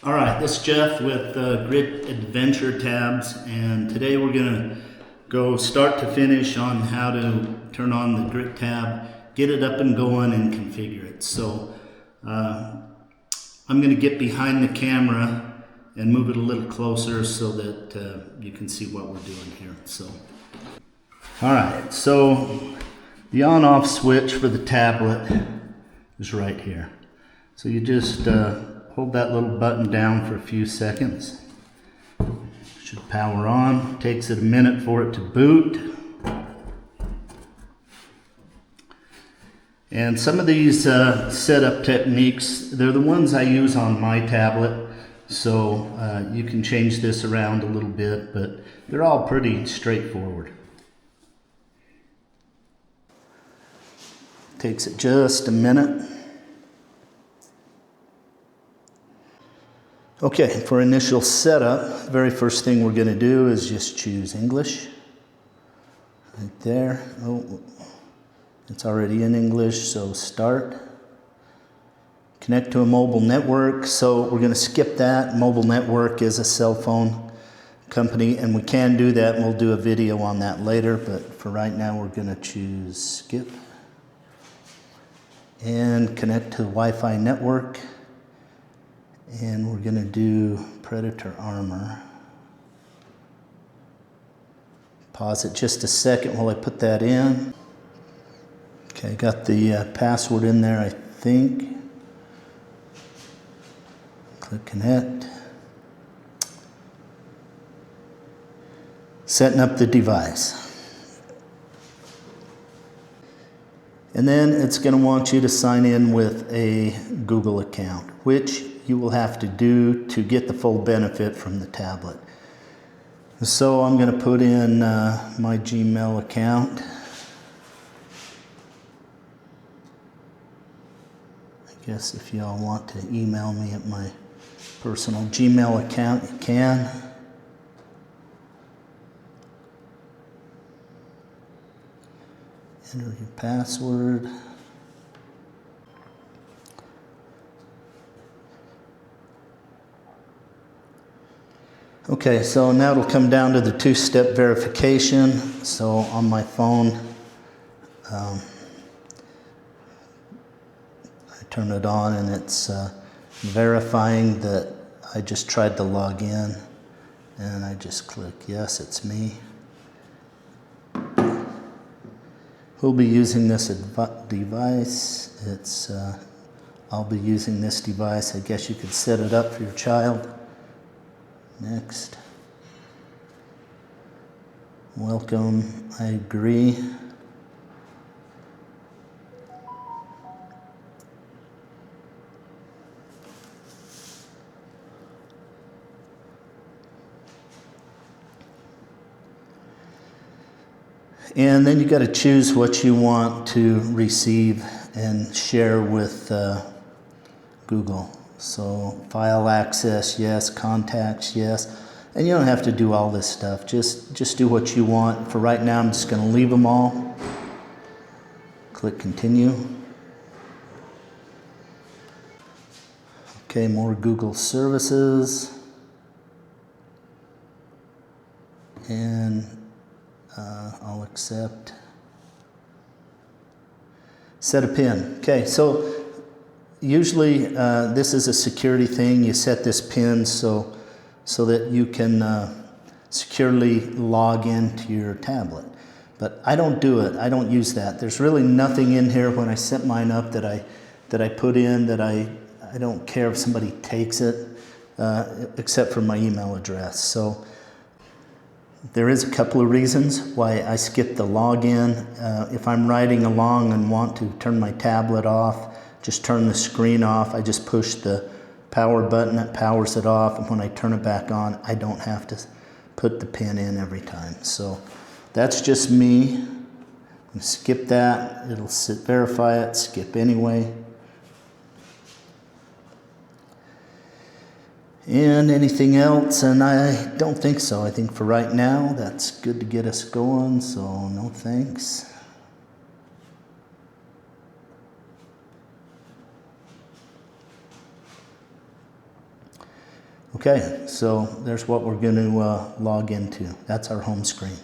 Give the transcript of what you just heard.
All right, this is Jeff with Grit Adventure Tabs, and today we're gonna go start to finish on how to turn on the Grit tab, get it up and going, and configure it. So I'm gonna get behind the camera and move it a little closer so that you can see what we're doing here. So, all right, so the on-off switch for the tablet is right here. So you just hold that little button down for a few seconds. Should power on. Takes it a minute for it to boot. And some of these setup techniques, they're the ones I use on my tablet. So you can change this around a little bit, but they're all pretty straightforward. Takes it just a minute. Okay, for initial setup, the very first thing we're going to do is just choose English. Right there. Oh, it's already in English, so start. Connect to a mobile network, so we're going to skip that. Mobile network is a cell phone company, and we can do that, and we'll do a video on that later, but for right now we're going to choose skip. And connect to the Wi-Fi network. And we're going to do Predator Armor. Pause it just a second while I put that in. Okay, got the password in there, I think. Click connect. Setting up the device. And then it's going to want you to sign in with a Google account, which you will have to do to get the full benefit from the tablet. So I'm going to put in my Gmail account. I guess if y'all want to email me at my personal Gmail account, you can. Enter your password. Okay, so now it'll come down to the two-step verification. So on my phone, I turn it on and it's verifying that I just tried to log in, and I just click yes, it's me. We'll be using this device. I'll be using this device. I guess you could set it up for your child. Next. Welcome. I agree. And then you got to choose what you want to receive and share with Google. So file access, yes. Contacts, yes. And you don't have to do all this stuff. Just do what you want. For right now, I'm just going to leave them all. Click continue. Okay, more Google services. And I'll accept. Set a PIN. Okay, so usually this is a security thing. You set this PIN so that you can securely log into your tablet. But I don't do it. I don't use that. There's really nothing in here when I set mine up that I put in that I don't care if somebody takes it except for my email address. So there is a couple of reasons why I skip the login. If I'm riding along and want to turn my tablet off, just turn the screen off. I just push the power button that powers it off, and when I turn it back on, I don't have to put the pin in every time. So that's just me. I'm going to skip that. It'll verify it, skip anyway. And anything else? And I don't think so. I think for right now, that's good to get us going, so no thanks. Okay, so there's what we're going to log into. That's our home screen.